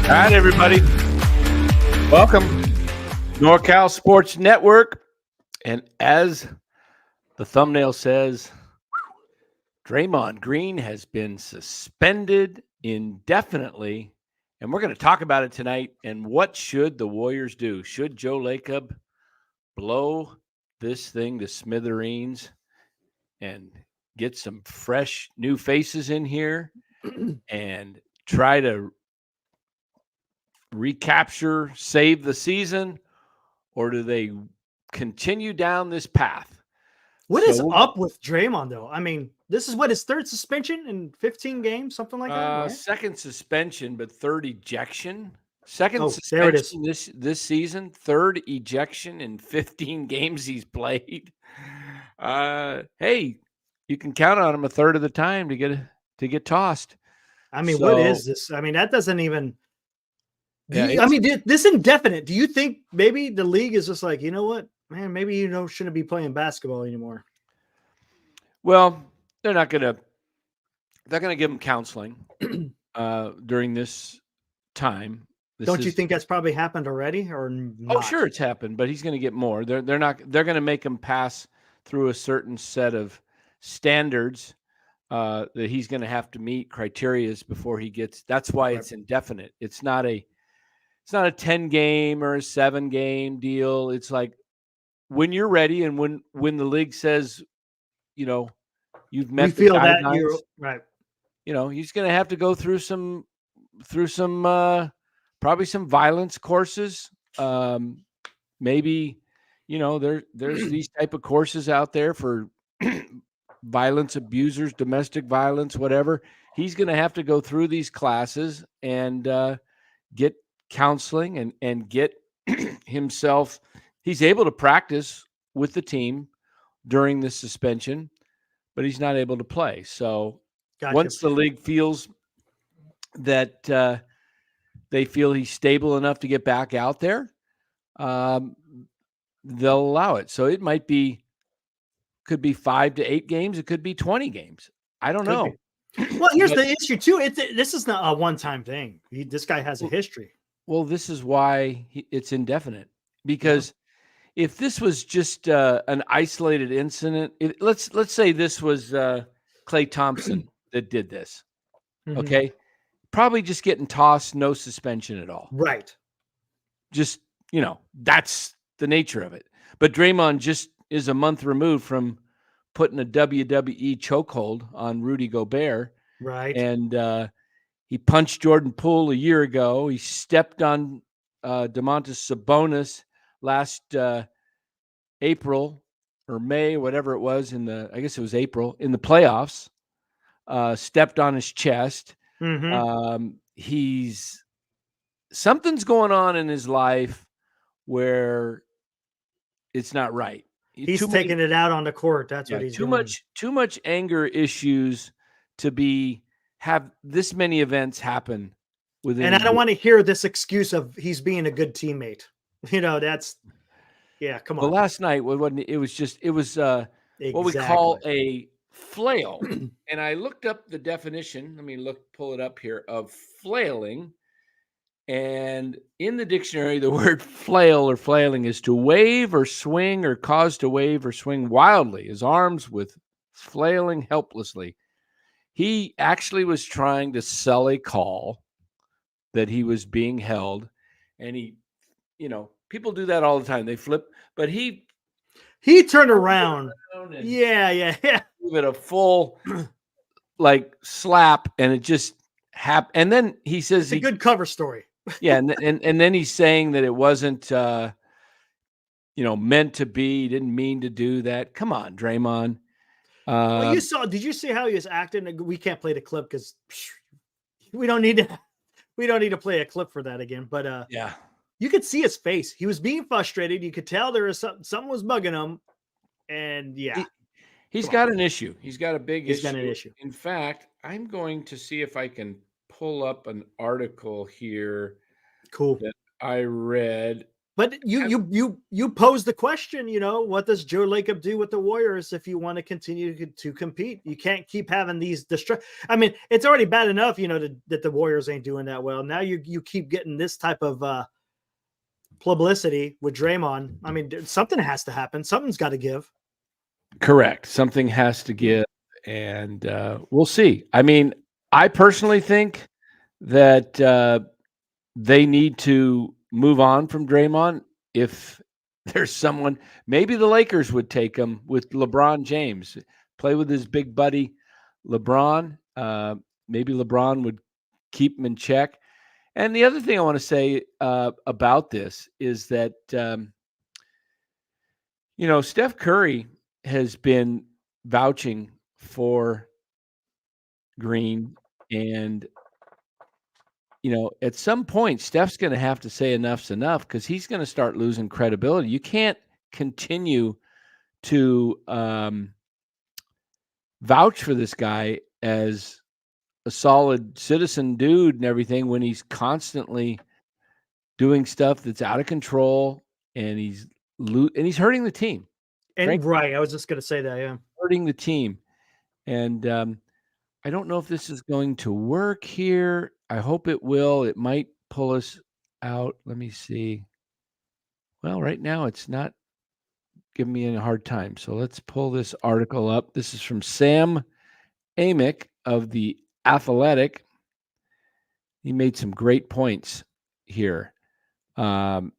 All right, everybody. Welcome. NorCal Sports Network. And as the thumbnail says, Draymond Green has been suspended indefinitely. And we're going to talk about it tonight. And what should the Warriors do? Should Joe Lacob blow this thing to smithereens and get some fresh new faces in here and try to recapture, save the season, or do they continue down this path? What is up with Draymond, though? I mean, this is what, his third suspension in 15 games, something like that, right? Second suspension, but third ejection. Second Oh, there it is. suspension this season, third ejection in 15 games he's played. Hey, you can count on him a third of the time to get tossed. I mean, what is this? I mean, that doesn't even. Yeah, I mean, this indefinite. Do you think maybe the league is just like, you know what, man? Maybe shouldn't be playing basketball anymore. Well, they're gonna give him counseling during this time. Don't you think that's probably happened already, or not? Oh, sure, it's happened, but he's going to get more. They're going to make him pass through a certain set of standards that he's going to have to meet criterias before he gets. That's why it's indefinite. It's not a 10 game or a 7 game deal. It's like when you're ready and when the league says, you've met the guidelines, that you're right. He's going to have to go through some probably some violence courses. Maybe, there's these type of courses out there for violence abusers, domestic violence, whatever. He's going to have to go through these classes and get counseling and get himself. He's able to practice with the team during the suspension, but he's not able to play. So once the league feels that they feel he's stable enough to get back out there, they'll allow it. So it could be 5 to 8 games. It could be 20 games. I don't know. Well, here's the issue too. This is not a one-time thing. This guy has a history. Well, this is why it's indefinite, because if this was just an isolated incident, let's say this was Klay Thompson that did this, okay? Probably just getting tossed, no suspension at all. Right. Just, that's the nature of it. But Draymond just is a month removed from putting a WWE chokehold on Rudy Gobert. Right. And he punched Jordan Poole a year ago. He stepped on Domantas Sabonis last April or May, whatever it was, I guess it was April, in the playoffs. Stepped on his chest. Something's going on in his life where it's not right. He's taking it out on the court. That's what he's doing. Too much anger issues to have this many events happen within. And I don't want to hear this excuse of he's being a good teammate. That's come on. Well, last night it was what we call a flail. And I looked up the definition. Let me pull it up here of flailing. And in the dictionary, the word flail or flailing is to wave or swing or cause to wave or swing wildly, his arms with flailing helplessly. He actually was trying to sell a call that he was being held. And people do that all the time. They flip, but he turned around. Yeah. Give it a full slap, and it just happened. And then he says it's a good cover story. Yeah, and then he's saying that it wasn't meant to be. He didn't mean to do that. Come on, Draymond. Well, did you see how he was acting? We can't play the clip because we don't need to play a clip for that again. But yeah, you could see his face. He was being frustrated. You could tell there was something was bugging him. And he's got an issue. He's got a big issue. He's got an issue. In fact, I'm going to see if I can pull up an article here. Cool. That I read But you pose the question, what does Joe Lacob do with the Warriors if you want to continue to compete? You can't keep having these I mean, it's already bad enough, that the Warriors ain't doing that well. Now you keep getting this type of publicity with Draymond. I mean, something has to happen. Something's got to give. Correct. Something has to give, and we'll see. I mean, I personally think that they need to move on from Draymond. If there's someone, maybe the Lakers would take him with LeBron James, play with his big buddy LeBron. Maybe LeBron would keep him in check. And the other thing I want to say about this is that, Steph Curry has been vouching for Green. And, at some point, Steph's going to have to say enough's enough because he's going to start losing credibility. You can't continue to vouch for this guy as a solid citizen dude and everything when he's constantly doing stuff that's out of control and he's hurting the team. And right, I was just going to say that, yeah. Hurting the team. And I don't know if this is going to work here. I hope it will. It might pull us out. Let me see. Well, right now it's not giving me a hard time. So let's pull this article up. This is from Sam Amick of The Athletic. He made some great points here. Can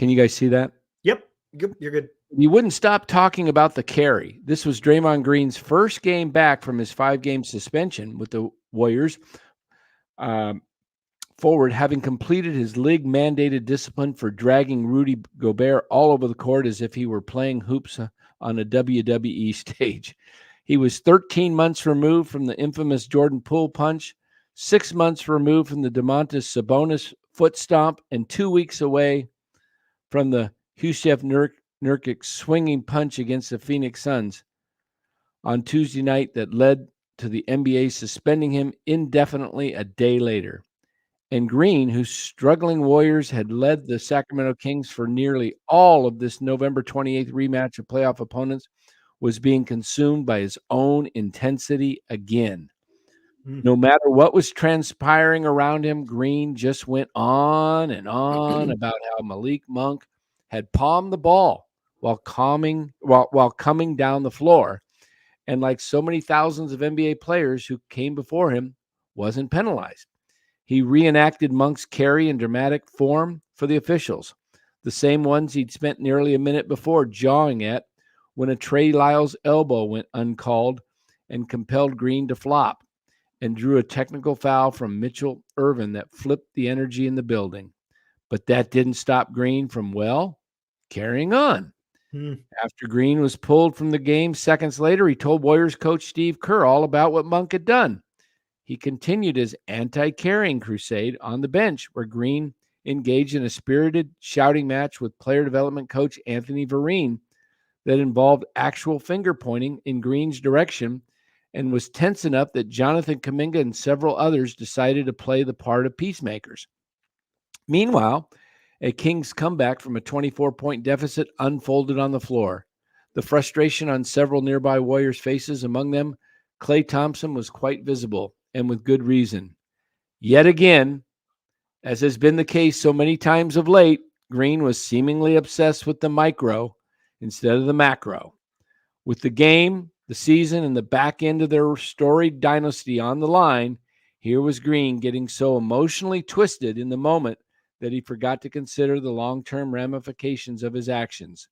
you guys see that? Yep. You're good. He wouldn't stop talking about the carry. This was Draymond Green's first game back from his 5-game suspension with the Warriors. Forward, having completed his league-mandated discipline for dragging Rudy Gobert all over the court as if he were playing hoops on a WWE stage. He was 13 months removed from the infamous Jordan Poole punch, 6 months removed from the Domantas Sabonis foot stomp, and 2 weeks away from the Jusuf Nurkic swinging punch against the Phoenix Suns on Tuesday night that led to the NBA suspending him indefinitely a day later. And Green, whose struggling Warriors had led the Sacramento Kings for nearly all of this November 28th rematch of playoff opponents, was being consumed by his own intensity again. No matter what was transpiring around him, Green just went on and on about how Malik Monk had palmed the ball while coming down the floor, and like so many thousands of NBA players who came before him, wasn't penalized. He reenacted Monk's carry in dramatic form for the officials, the same ones he'd spent nearly a minute before jawing at when a Trey Lyles elbow went uncalled and compelled Green to flop and drew a technical foul from Mitchell Irvin that flipped the energy in the building. But that didn't stop Green from, carrying on. After Green was pulled from the game seconds later, he told Warriors coach Steve Kerr all about what Monk had done. He continued his anti-carrying crusade on the bench, where Green engaged in a spirited shouting match with player development coach Anthony Vereen that involved actual finger pointing in Green's direction and was tense enough that Jonathan Kuminga and several others decided to play the part of peacemakers. Meanwhile, a Kings comeback from a 24-point deficit unfolded on the floor. The frustration on several nearby Warriors' faces, among them Klay Thompson, was quite visible, and with good reason. Yet again, as has been the case so many times of late, Green was seemingly obsessed with the micro instead of the macro. With the game, the season, and the back end of their storied dynasty on the line, here was Green getting so emotionally twisted in the moment that he forgot to consider the long-term ramifications of his actions.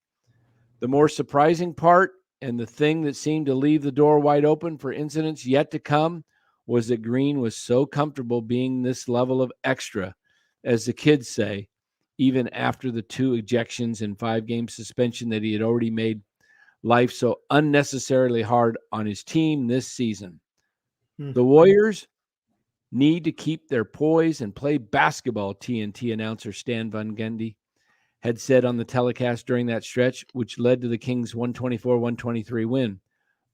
The more surprising part, and the thing that seemed to leave the door wide open for incidents yet to come, was that Green was so comfortable being this level of extra, as the kids say, even after the 2 ejections and 5-game suspension, that he had already made life so unnecessarily hard on his team this season. The Warriors need to keep their poise and play basketball, TNT announcer Stan Van Gundy had said on the telecast during that stretch, which led to the Kings' 124-123 win.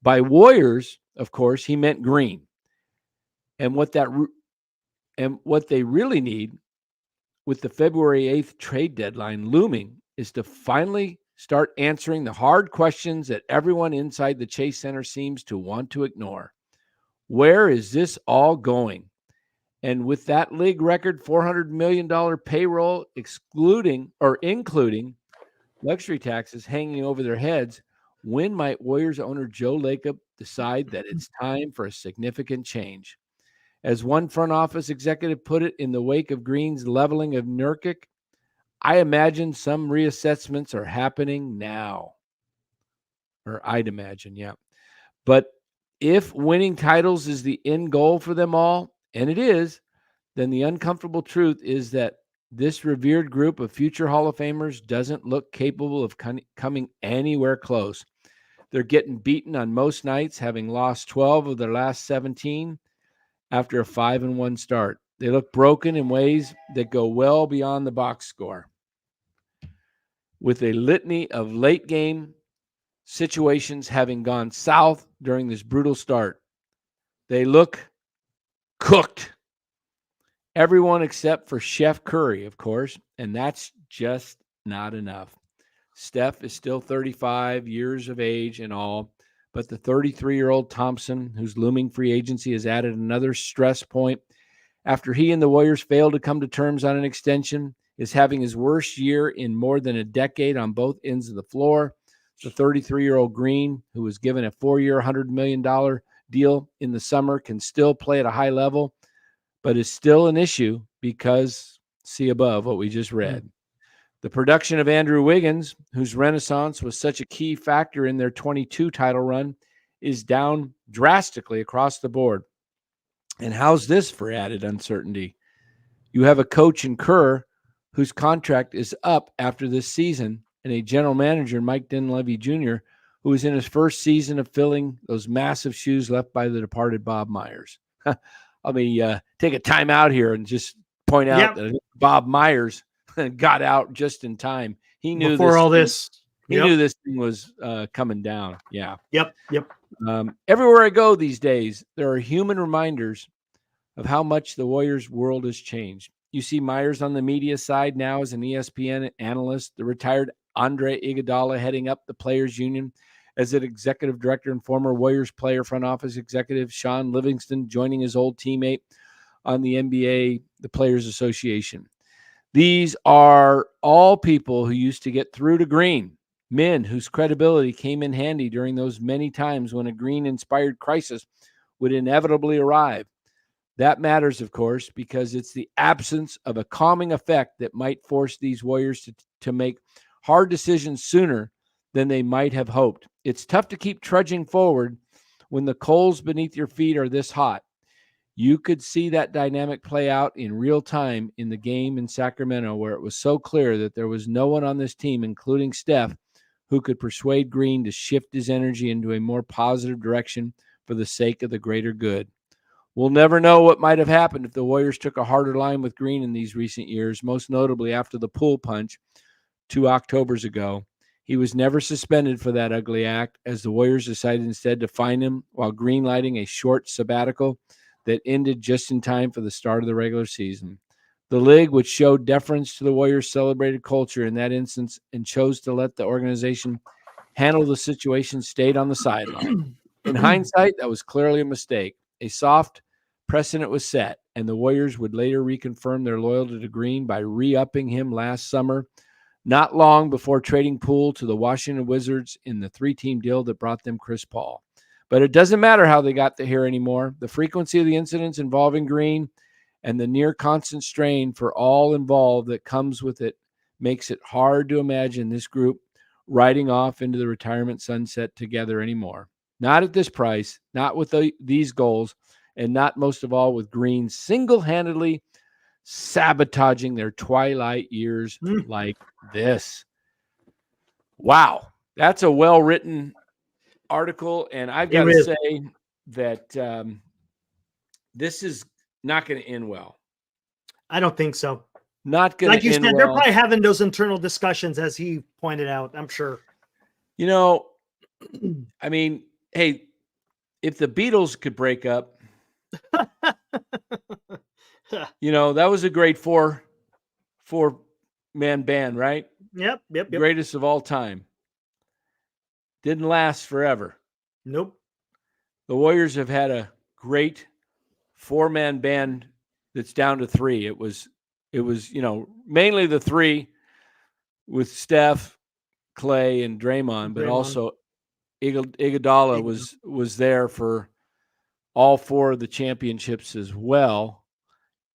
By Warriors, of course, he meant Green. And what they really need with the February 8th trade deadline looming is to finally start answering the hard questions that everyone inside the Chase Center seems to want to ignore. Where is this all going? And with that league record $400 million payroll including luxury taxes hanging over their heads, when might Warriors owner Joe Lacob decide that it's time for a significant change? As one front office executive put it in the wake of Green's leveling of Nurkic, I imagine some reassessments are happening now. Or I'd imagine, yeah. But if winning titles is the end goal for them all, and it is, then the uncomfortable truth is that this revered group of future Hall of Famers doesn't look capable of coming anywhere close. They're getting beaten on most nights, having lost 12 of their last 17 after a 5-1 start. They look broken in ways that go well beyond the box score. With a litany of late game situations having gone south during this brutal start, they look cooked. Everyone except for Chef Curry, of course, and that's just not enough. Steph is still 35 years of age and all, but the 33-year-old Thompson, whose looming free agency has added another stress point after he and the Warriors failed to come to terms on an extension, is having his worst year in more than a decade on both ends of the floor. The 33-year-old Green, who was given a 4-year, $100 million deal in the summer, can still play at a high level, but is still an issue because, see above what we just read. The production of Andrew Wiggins, whose renaissance was such a key factor in their 22 title run, is down drastically across the board. And how's this for added uncertainty? You have a coach in Kerr whose contract is up after this season, and a general manager, Mike Dinwiddie Jr., who is in his first season of filling those massive shoes left by the departed Bob Myers. Let me take a time out here and just point out that Bob Myers got out just in time. He knew before all this. He knew this thing was coming down. Yeah. Yep. Everywhere I go these days, there are human reminders of how much the Warriors world has changed. You see Myers on the media side now as an ESPN analyst, the retired Andre Iguodala heading up the Players Union as an executive director, and former Warriors player front office executive Sean Livingston joining his old teammate on the NBA, the Players Association. These are all people who used to get through to Green, men whose credibility came in handy during those many times when a Green-inspired crisis would inevitably arrive. That matters, of course, because it's the absence of a calming effect that might force these Warriors to make hard decisions sooner than they might have hoped. It's tough to keep trudging forward when the coals beneath your feet are this hot. You could see that dynamic play out in real time in the game in Sacramento, where it was so clear that there was no one on this team, including Steph, who could persuade Green to shift his energy into a more positive direction for the sake of the greater good. We'll never know what might have happened if the Warriors took a harder line with Green in these recent years, most notably after the pool punch 2 Octobers ago. He was never suspended for that ugly act, as the Warriors decided instead to fine him while green-lighting a short sabbatical that ended just in time for the start of the regular season. The league, which showed deference to the Warriors' celebrated culture in that instance and chose to let the organization handle the situation, stayed on the sideline. In hindsight, that was clearly a mistake. A soft precedent was set, and the Warriors would later reconfirm their loyalty to Green by re-upping him last summer, not long before trading Poole to the Washington Wizards in the 3-team deal that brought them Chris Paul. But it doesn't matter how they got here anymore. The frequency of the incidents involving Green and the near constant strain for all involved that comes with it makes it hard to imagine this group riding off into the retirement sunset together anymore. Not at this price, not with these goals, and not most of all with Green single-handedly sabotaging their twilight years like this. Wow. That's a well-written article, and I've got to say that this is not going to end well. I don't think so. Not going to end well. Like you said, they're probably having those internal discussions, as he pointed out, I'm sure. You know, I mean, hey, if the Beatles could break up, you know, that was a great 4 4-man band, right? Yep. Greatest of all time. Didn't last forever. Nope. The Warriors have had a great 4-man band that's down to 3. It was mainly the 3 with Steph, Clay, and Draymond, but also Iguodala was there for all 4 of the championships as well.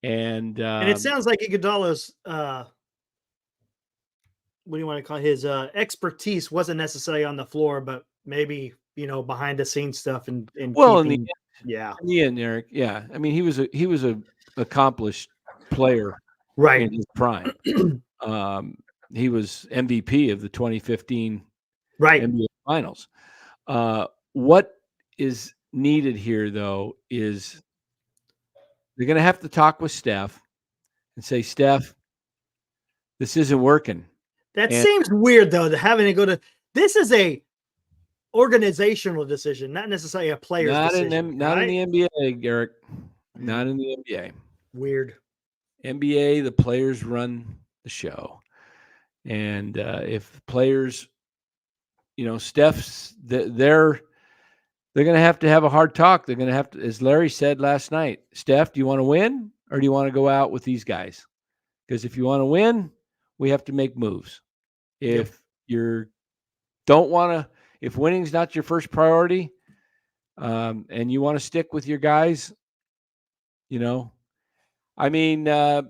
And it sounds like Iguodala's what do you want to call it? His expertise wasn't necessarily on the floor, but maybe behind the scenes stuff and well, keeping, in the end, Eric, yeah. I mean, he was a accomplished player right in his prime. He was MVP of the 2015 NBA Finals. What is needed here, though, is they're going to have to talk with Steph and say, Steph, this isn't working. That seems weird, though, to having to go to. This is a organizational decision, not necessarily a player's decision. Not in the NBA, Eric. Not in the NBA. Weird. NBA, the players run the show. And if players, Steph's, they're going to have a hard talk. They're going to have to, as Larry said last night, Steph, do you want to win or do you want to go out with these guys? Because if you want to win, we have to make moves. If you don't want to, if winning's not your first priority, and you want to stick with your guys, I mean, they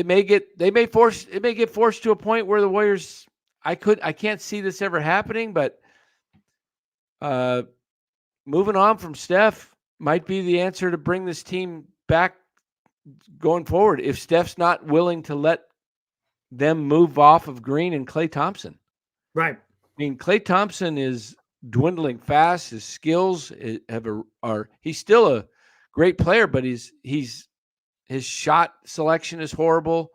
may get forced to a point where the Warriors, I can't see this ever happening, but moving on from Steph might be the answer to bring this team back going forward. If Steph's not willing to let them move off of Green and Klay Thompson. Right. I mean, Klay Thompson is dwindling fast. His skills are he's still a great player, but his shot selection is horrible.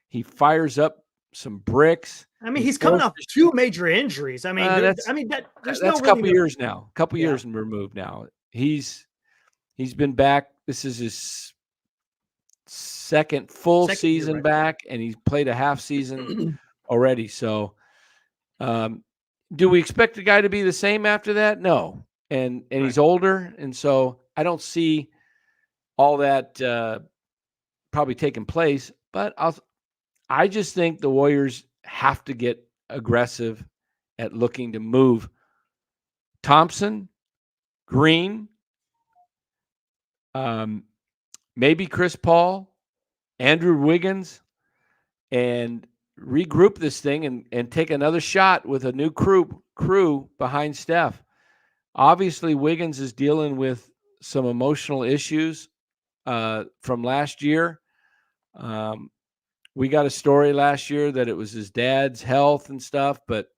He fires up some bricks. I mean, he's coming off 2 major injuries. I mean, that's no a couple years now. A couple years removed now. He's been back. This is his second season back, and he's played a half season already. So, do we expect the guy to be the same after that? No. And he's older, and so I don't see all that probably taking place. But I just think the Warriors have to get aggressive at looking to move Thompson, Green, maybe Chris Paul, Andrew Wiggins, and regroup this thing and take another shot with a new crew behind Steph. Obviously, Wiggins is dealing with some emotional issues from last year. We got a story last year that it was his dad's health and stuff, but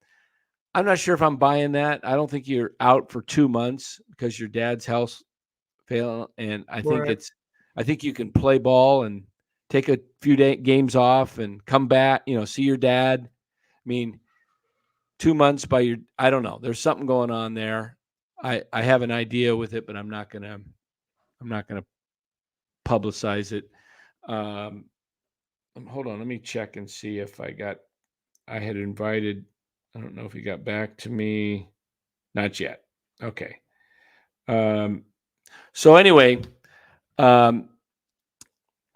I'm not sure if I'm buying that. I don't think you're out for 2 months because your dad's health failed, and I think you can play ball and take a few games off and come back, see your dad. I mean, 2 months I don't know. There's something going on there. I have an idea with it, but I'm not gonna publicize it. Hold on, let me check and see if I had invited. I don't know if he got back to me. Not yet. Okay. So anyway, love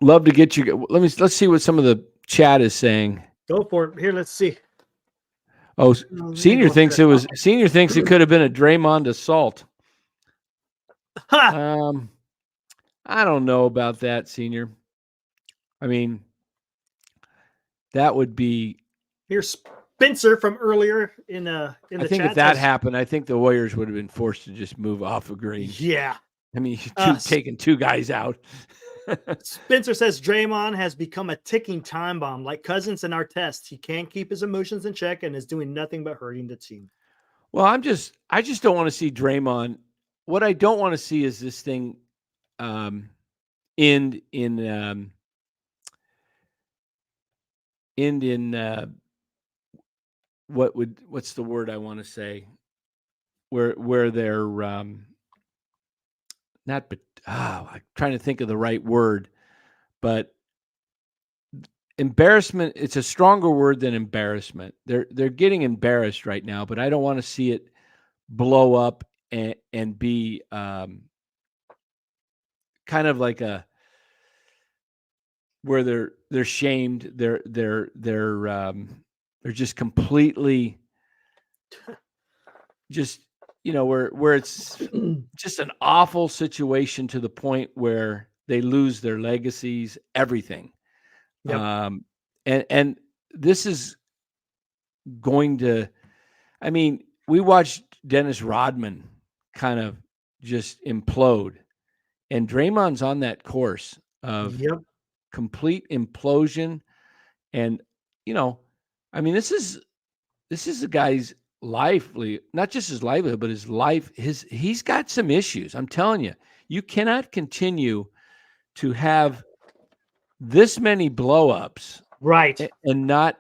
to get you. Let's see what some of the chat is saying. Go for it. Here, let's see. Oh, Senior thinks it could have been a Draymond assault. I don't know about that, Senior. I mean, that would be. Here's Spencer from earlier in the I think chat if that happened, I think the Warriors would have been forced to just move off of Green. Yeah. I mean, taking 2 guys out. Spencer says Draymond has become a ticking time bomb, like Cousins in our test. He can't keep his emotions in check and is doing nothing but hurting the team. Well, I just don't want to see Draymond. What I don't want to see is this thing end in what's the word I want to say? Where they're I'm trying to think of the right word, but embarrassment. It's a stronger word than embarrassment. They're getting embarrassed right now, but I don't want to see it blow up and be kind of like a where they're shamed. They're just completely just where it's just an awful situation to the point where they lose their legacies, everything. Yep. And this is going to, I mean, we watched Dennis Rodman kind of just implode, and Draymond's on that course of Yep. complete implosion. And, I mean, this is a guy's not just his livelihood, but his life, he's got some issues. I'm telling you, you cannot continue to have this many blowups Right. and not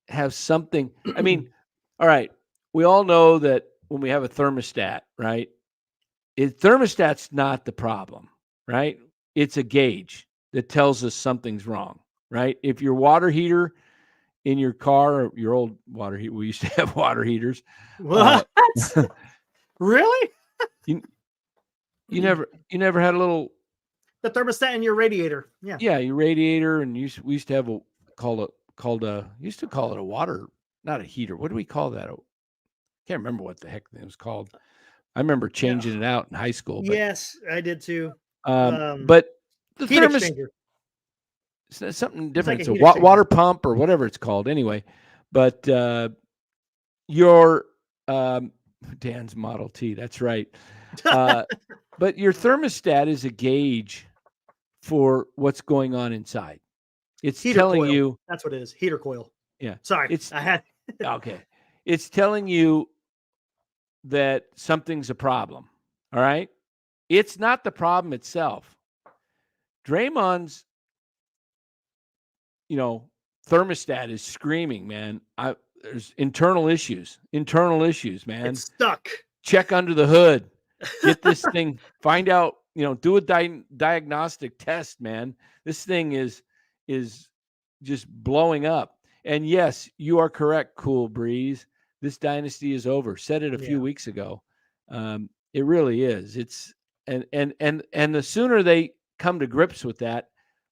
have something. I mean, all right, we all know that when we have a thermostat, right? Thermostat's not the problem, right? It's a gauge that tells us something's wrong, right? If your water heater in your car, or your old water heater, we used to have water heaters. What? Really? You never had a little The thermostat in your radiator. Yeah. Yeah, your radiator, and we used to have used to call it a water, not a heater. What do we call that? Can't remember what the heck it was called. I remember changing it out in high school. But, yes, I did too. But the heat exchanger. It's something different. It's It's like a water pump or whatever it's called. Anyway, but your Dan's Model T. That's right. But your thermostat is a gauge for what's going on inside. It's heater telling coil. you. That's what it is. Heater coil. Yeah. Sorry. Okay. It's telling you that something's a problem. All right. It's not the problem itself. Draymond's, thermostat is screaming, man. There's internal issues, man. It's stuck. Check under the hood. Get this thing, find out, do a diagnostic test, man. This thing is just blowing up. And yes, you are correct, Cool Breeze. This dynasty is over. Said it a few weeks ago. It really is. It's and the sooner they come to grips with that,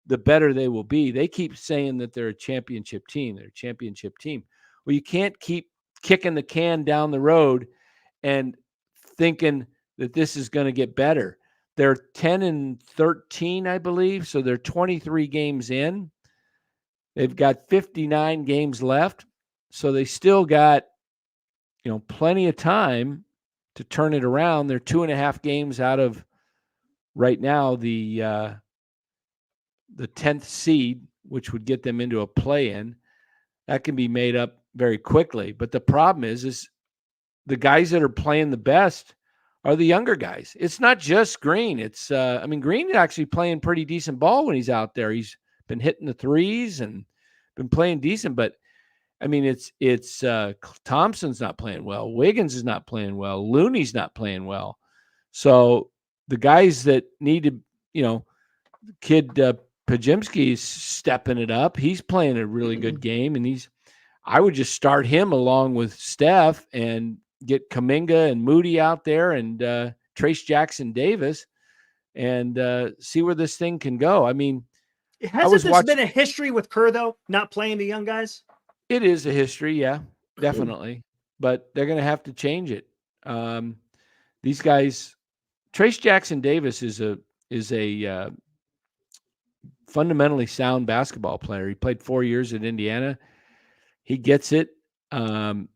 the better they will be. They keep saying that they're a championship team. They're a championship team. Well, you can't keep kicking the can down the road and thinking that this is going to get better. They're 10-13, I believe. So they're 23 games in. They've got 59 games left. So they still got, plenty of time to turn it around. They're 2.5 games out of right now the 10th seed, which would get them into a play-in. That can be made up very quickly. But the problem is the guys that are playing the best are the younger guys. It's not just Green. It's Green is actually playing pretty decent ball when he's out there. He's been hitting the threes and been playing decent, but it's Thompson's not playing well. Wiggins is not playing well. Looney's not playing well. So the guys that need to, kid Pajimski's stepping it up. He's playing a really good game, and I would just start him along with Steph and get Kuminga and Moody out there and Trace Jackson Davis and see where this thing can go. I mean, hasn't this been a history with Kerr, though, not playing the young guys? It is a history, yeah, definitely. But they're going to have to change it. These guys, Trace Jackson Davis is a fundamentally sound basketball player. He played 4 years at Indiana. He gets it. And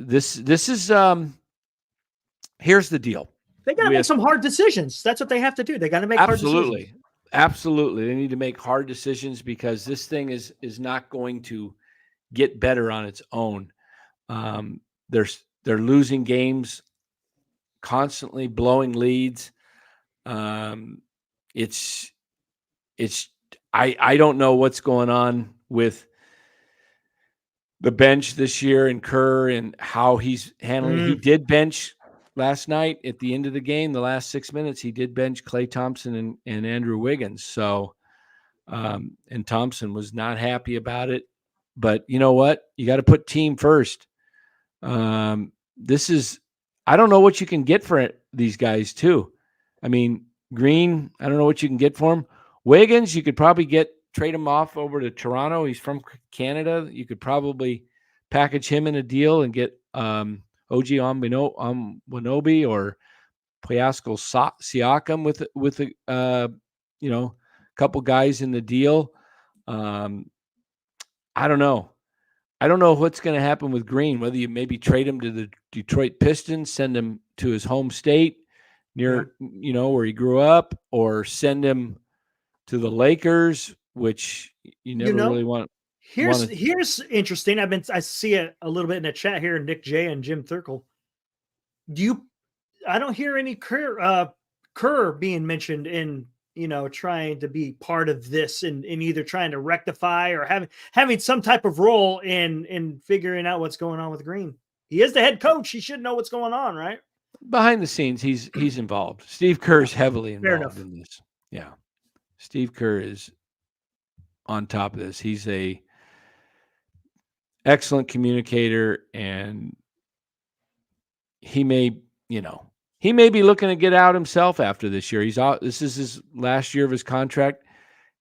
this is here's the deal. They got to make some hard decisions. That's what they have to do. They got to make hard decisions. Absolutely. They need to make hard decisions because this thing is not going to get better on its own. They're losing games, constantly blowing leads. It's I don't know what's going on with the bench this year and Kerr and how he's handling. He did bench last night at the end of the game, the last 6 minutes. He did bench Klay Thompson and Andrew Wiggins. So And Thompson was not happy about it. But you know what? You got to put team first. This is, I don't know what you can get for these guys too. I mean, Green, I don't know what you can get for him. Wiggins, you could probably trade him off over to Toronto. He's from Canada. You could probably package him in a deal and get OG Wanobi or Pascal Siakam with a couple guys in the deal. I don't know. I don't know what's going to happen with Green, whether you maybe trade him to the Detroit Pistons, send him to his home state near, where he grew up, or send him to the Lakers, which you never really want. Here's interesting. I see it a little bit in the chat here, Nick J and Jim Thurkle. I don't hear any Kerr being mentioned in, trying to be part of this and in either trying to rectify or having some type of role in figuring out what's going on with Green. He is the head coach. He should know what's going on, right? Behind the scenes, he's involved. Steve Kerr is heavily involved in this. Yeah. Steve Kerr is on top of this. He's a excellent communicator, and he may be looking to get out himself after this year. He's out. This is his last year of his contract.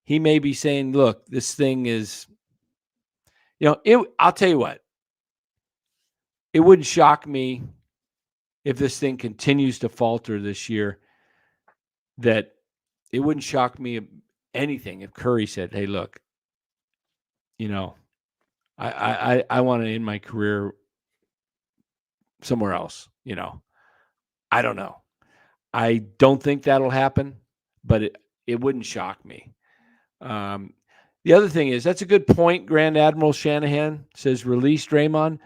He may be saying, look, this thing is, I'll tell you what, it wouldn't shock me if this thing continues to falter this year, that it wouldn't shock me anything if Curry said, hey, look, I want to end my career somewhere else, I don't know. I don't think that'll happen, but it wouldn't shock me. The other thing is, that's a good point. Grand Admiral Shanahan says, release Draymond.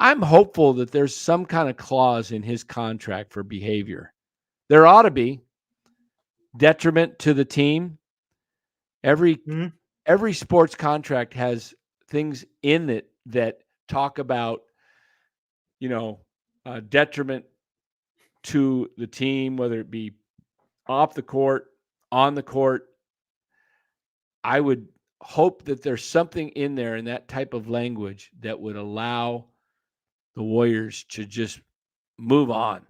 I'm hopeful that there's some kind of clause in his contract for behavior. There ought to be. Detriment to the team. Every sports contract has things in it that talk about, detriment to the team, whether it be off the court, on the court. I would hope that there's something in there in that type of language that would allow the Warriors to just move on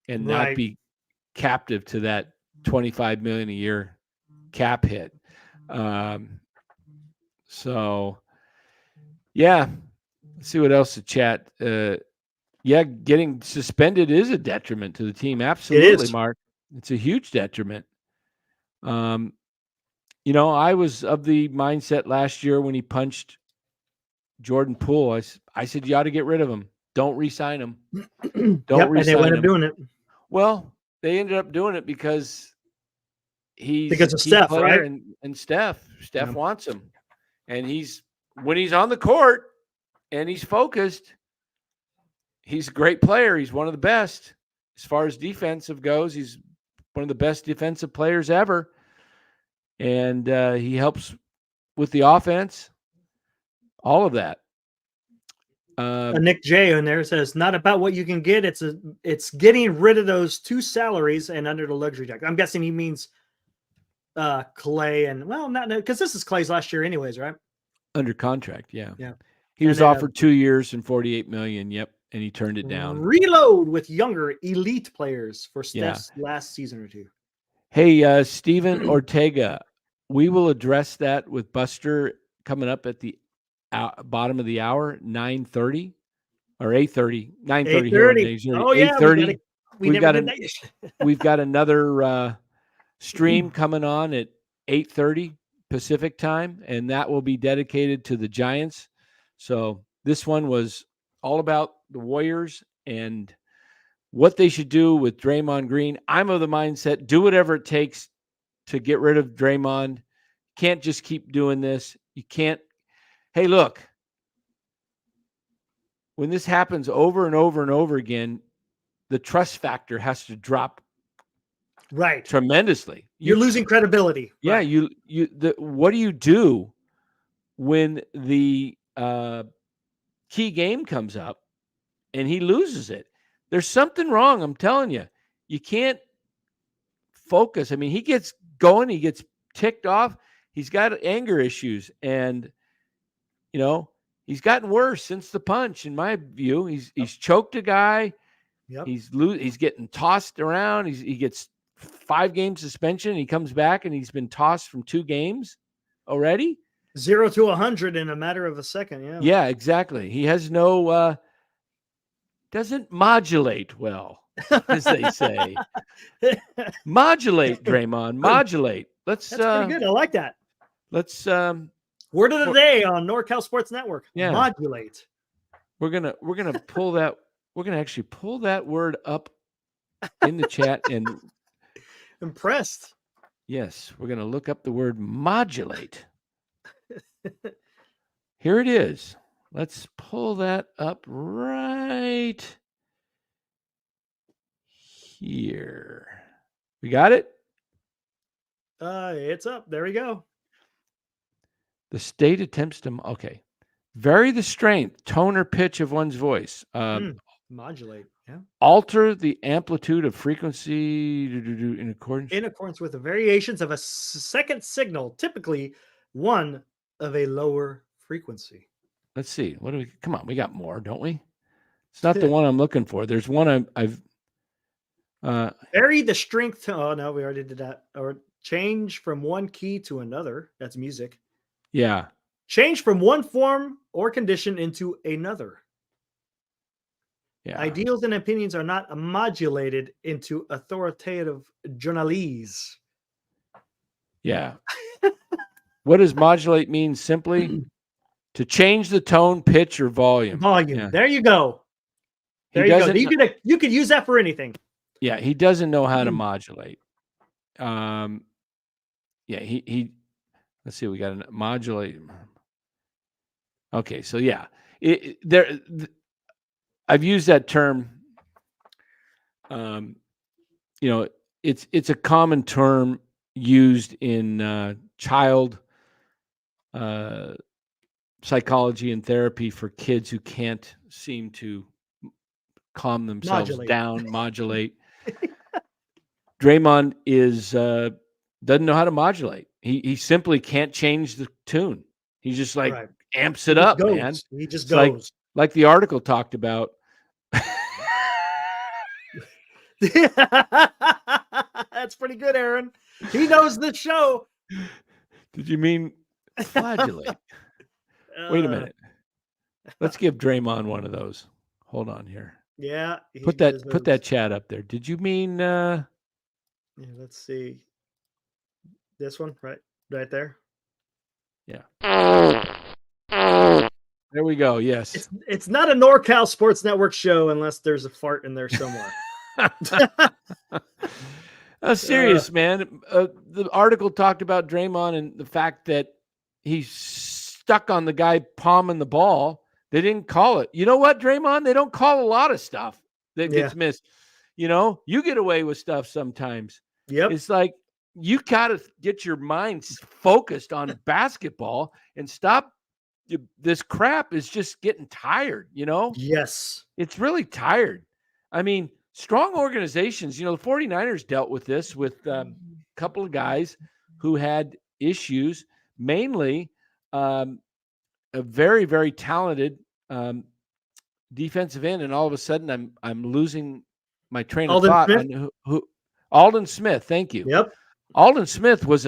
and not be captive to that $25 million a year cap hit. So yeah, let's see what else to chat. Getting suspended is a detriment to the team. Absolutely, Mark. It's a huge detriment. I was of the mindset last year when he punched Jordan Poole. I said, you ought to get rid of him. Don't re-sign him. Don't re-sign him. And they went up doing it. Well, they ended up doing it because of Steph, right? And Steph wants him. And when he's on the court and he's focused, he's a great player. He's one of the best. As far as defensive goes, he's one of the best defensive players ever. And he helps with the offense. All of that. Nick J in there says, not about what you can get. It's getting rid of those two salaries and under the luxury tax. I'm guessing he means Clay and, well, not because this is Clay's last year anyways, right? Under contract. Yeah. He was offered 2 years and $48 million. Yep. And he turned it down. Reload with younger elite players for Steph's last season or two. Hey, Steven Ortega, we will address that with Buster coming up at the bottom of the hour, 9:30 or 8:30, 9:30 here on Days. Oh yeah, 8:30. We've got another stream coming on at 8:30 Pacific time, and that will be dedicated to the Giants. So this one was all about the Warriors and what they should do with Draymond Green. I'm of the mindset, do whatever it takes to get rid of Draymond. Can't just keep doing this. You can't. Hey, look, when this happens over and over and over again, the trust factor has to drop tremendously. You're losing credibility. Yeah. Right. What do you do when the key game comes up and he loses it? There's something wrong. I'm telling you, you can't focus. I mean, he gets going, he gets ticked off. he's got anger issues, and he's gotten worse since the punch. In my view, he's choked a guy. Yep. He's getting tossed around. He gets 5-game suspension. He comes back and he's been tossed from 2 games already. 0 to 100 in a matter of a second. Yeah. Yeah, exactly. He has no doesn't modulate well, as they say. Modulate, Draymond. Modulate. That's pretty good. I like that. Let's word of the day on NorCal Sports Network. Yeah. Modulate. We're gonna pull that. We're gonna actually pull that word up in the chat and impressed. Yes, we're gonna look up the word modulate. Here it is. Let's pull that up right here. We got it? It's up. There we go. The state attempts to vary the strength, tone, or pitch of one's voice. Modulate. Yeah. Alter the amplitude of frequency in accordance with the variations of a second signal, typically one of a lower frequency. Let's see. What do we? Come on, we got more, don't we? It's not the one I'm looking for. There's one I've. Vary the strength. Oh no, we already did that. Or change from one key to another. That's music. Yeah. Change from one form or condition into another. Yeah. Ideals and opinions are not modulated into authoritative journalese. Yeah. What does modulate mean? Simply to change the tone, pitch, or volume. Yeah. There you go. There you go. You could use that for anything. Yeah, he doesn't know how to modulate. Yeah, he let's see, we got to modulate. Okay, so yeah, I've used that term. It's a common term used in child psychology and therapy for kids who can't seem to calm themselves down, modulate. Draymond doesn't know how to modulate. He simply can't change the tune. He just amps it up, man. He just goes. Like the article talked about. That's pretty good, Aaron. He knows the show. Did you mean flagellate? Wait a minute. Let's give Draymond one of those. Hold on here. Yeah. Put that chat up there. Did you mean yeah, let's see. This one, right there. Yeah. There we go. Yes. It's not a NorCal Sports Network show unless there's a fart in there somewhere. Serious, man. The article talked about Draymond and the fact that he's stuck on the guy palming the ball. They didn't call it. You know what, Draymond? They don't call a lot of stuff that gets missed. You get away with stuff sometimes. Yep. It's like you got to get your mind focused on basketball and stop. This crap is just getting tired, Yes. It's really tired. I mean, strong organizations, the 49ers dealt with this with a couple of guys who had issues, mainly a very, very talented defensive end, and all of a sudden I'm losing my train of thought on who Aldon Smith, thank you. Yep. Aldon Smith was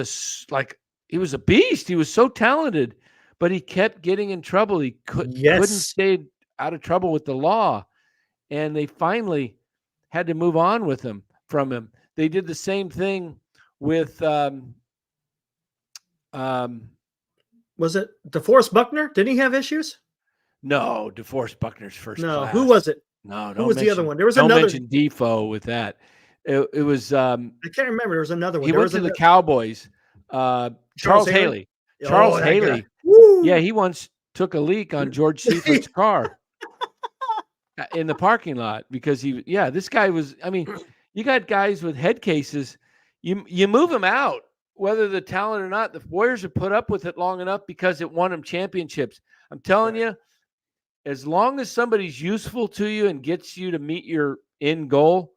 he was a beast. He was so talented, but he kept getting in trouble. He couldn't stay out of trouble with the law. And they finally had to move on from him. They did the same thing with was it DeForest Buckner? Did he have issues? No, DeForest Buckner's first class. Who was it? No, who was the other one? There was don't another. Mention Defoe with that. It was I can't remember. There was another one. He went to the Cowboys. Charles Haley. Charles Haley. Yeah, he once took a leak on George Seifert's car in the parking lot because this guy was, you got guys with head cases, you move them out, whether the talent or not. The Warriors have put up with it long enough because it won them championships. I'm telling you, as long as somebody's useful to you and gets you to meet your end goal,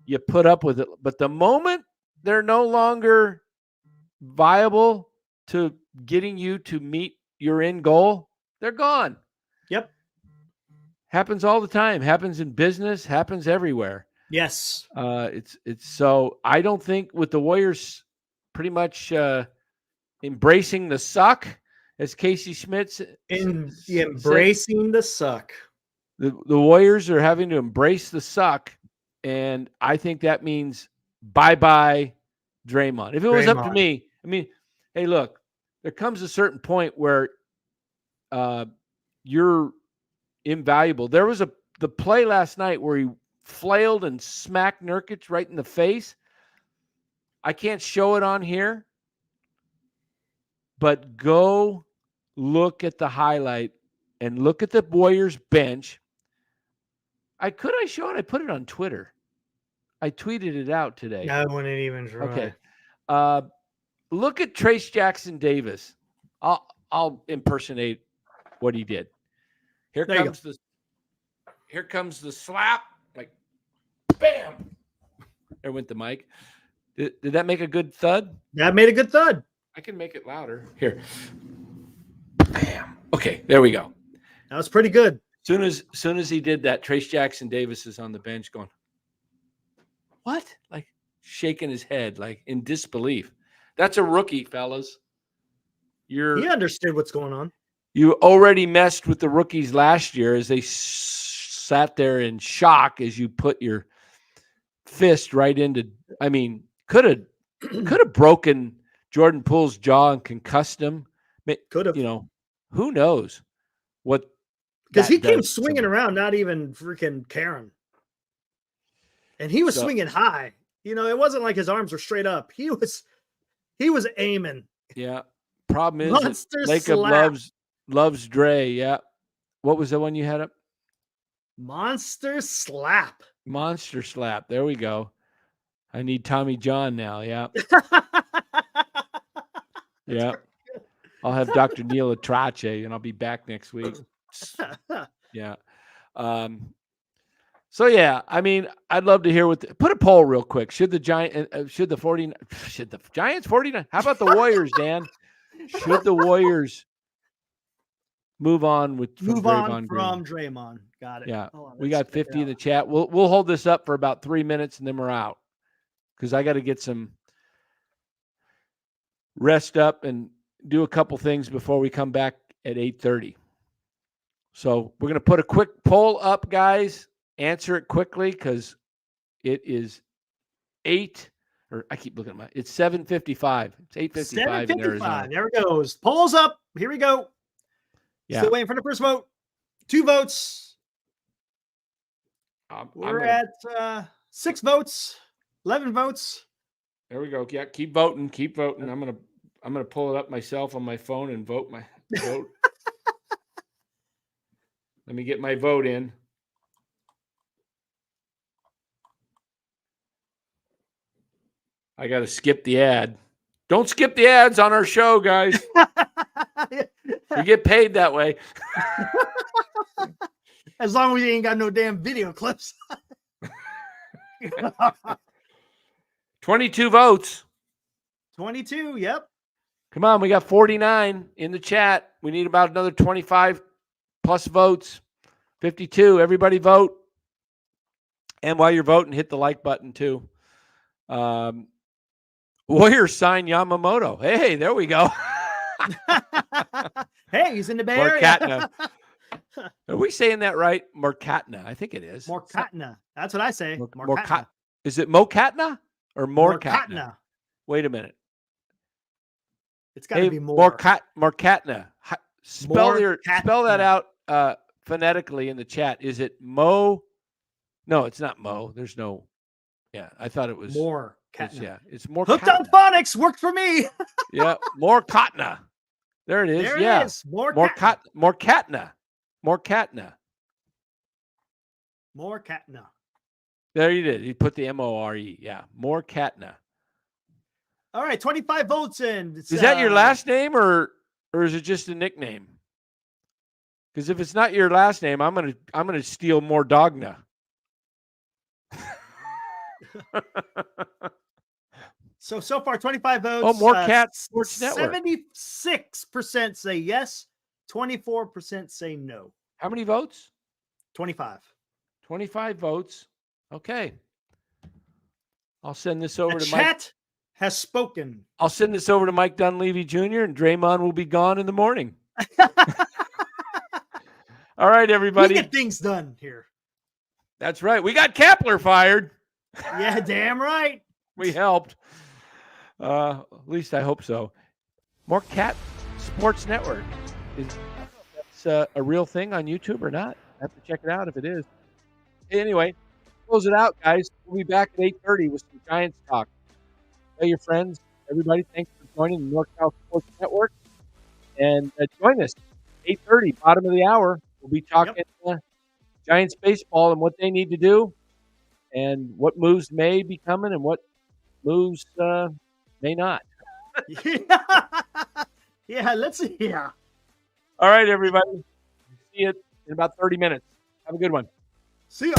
you put up with it. But the moment they're no longer viable, to getting you to meet your end goal, they're gone. Yep. Happens all the time. Happens in business. Happens everywhere. Yes. It's so I don't think with the Warriors pretty much embracing the suck, as Casey Schmidt embracing the suck. The Warriors are having to embrace the suck, and I think that means bye-bye Draymond. If it was up to me, I mean, hey, look, there comes a certain point where you're invaluable. There was the play last night where he flailed and smacked Nurkic right in the face. I can't show it on here, but go look at the highlight and look at the Warriors bench. I show it. I put it on Twitter. I tweeted it out today. I wouldn't even try. Okay. Look at Trace Jackson Davis. I'll impersonate what he did. Here comes the slap. Like, bam. There went the mic. Did that make a good thud? That made a good thud. I can make it louder. Here. Bam. Okay, there we go. That was pretty good. Soon as he did that, Trace Jackson Davis is on the bench going, what? Like shaking his head, like in disbelief. That's a rookie, fellas. He understood what's going on. You already messed with the rookies last year as they sat there in shock as you put your fist right into. I mean, could have broken Jordan Poole's jaw and concussed him. Could have. Who knows what. Because he came swinging around, not even freaking caring. And he was swinging high. It wasn't like his arms were straight up. He was aiming. Yeah. Problem is Lacob loves Dre. Yeah. What was the one you had up? Monster slap. Monster slap. There we go. I need Tommy John now. Yeah. Yeah. I'll have Dr. Neil Atrache, and I'll be back next week. Yeah. So yeah, I mean, I'd love to hear put a poll real quick. Should the Giants 49? How about the Warriors, Dan? Should the Warriors move on from Draymond? Got it. Yeah. We got 50 in the chat. We'll hold this up for about 3 minutes and then we're out. Because I got to get some rest up and do a couple things before we come back at 8:30. So we're going to put a quick poll up, guys. Answer it quickly because it is it's 7:55. It's 8:55 in Arizona. There it goes. Polls up. Here we go. Yeah. Still waiting for the first vote. 2 votes. We're at 6 votes. 11 votes. There we go. Yeah, keep voting. I'm gonna pull it up myself on my phone and vote my vote. Let me get my vote in. I got to skip the ad. Don't skip the ads on our show, guys. We get paid that way. As long as we ain't got no damn video clips. 22 votes. 22, yep. Come on, we got 49 in the chat. We need about another 25 plus votes. 52. Everybody vote. And while you're voting, hit the like button too. Warriors sign Yamamoto. Hey, there we go. Hey, he's in the Bay Area. Are we saying that right? Morkatna. I think it is. Morkatna. That's what I say. Is it Mokatna or Morkatna? Wait a minute. It's got to be more. Morkatna. Spell that out phonetically in the chat. Is it Mo? No, it's not Mo. There's no. Yeah, I thought it was more. It's more. Hooked on phonics worked for me. Yeah, Morkatna. There it is. There it is. Morkatna. There you did. He put the More. Yeah, Morkatna. All right, 25 votes in. Is that your last name or is it just a nickname? Because if it's not your last name, I'm gonna steal more Dogna. So far, 25 votes. Oh, more Cat Sports Network. 76% say yes. 24% say no. How many votes? 25. 25 votes. Okay. I'll send this over The to Mike. chat has spoken. I'll send this over to Mike Dunleavy Jr. and Draymond will be gone in the morning. All right, everybody. We get things done here. That's right. We got Kapler fired. Yeah, damn right. We helped. At least I hope so. More Cat Sports Network. Is that's a real thing on YouTube or not? I have to check it out if it is. Anyway, close it out, guys. We'll be back at 8:30 with some Giants talk. Tell your friends, everybody, thanks for joining the North South Sports Network. And join us 8:30, bottom of the hour. We'll be talking Giants baseball and what they need to do and what moves may be coming and what moves may not. Yeah, let's see. Yeah. All right, everybody. See you in about 30 minutes. Have a good one. See ya.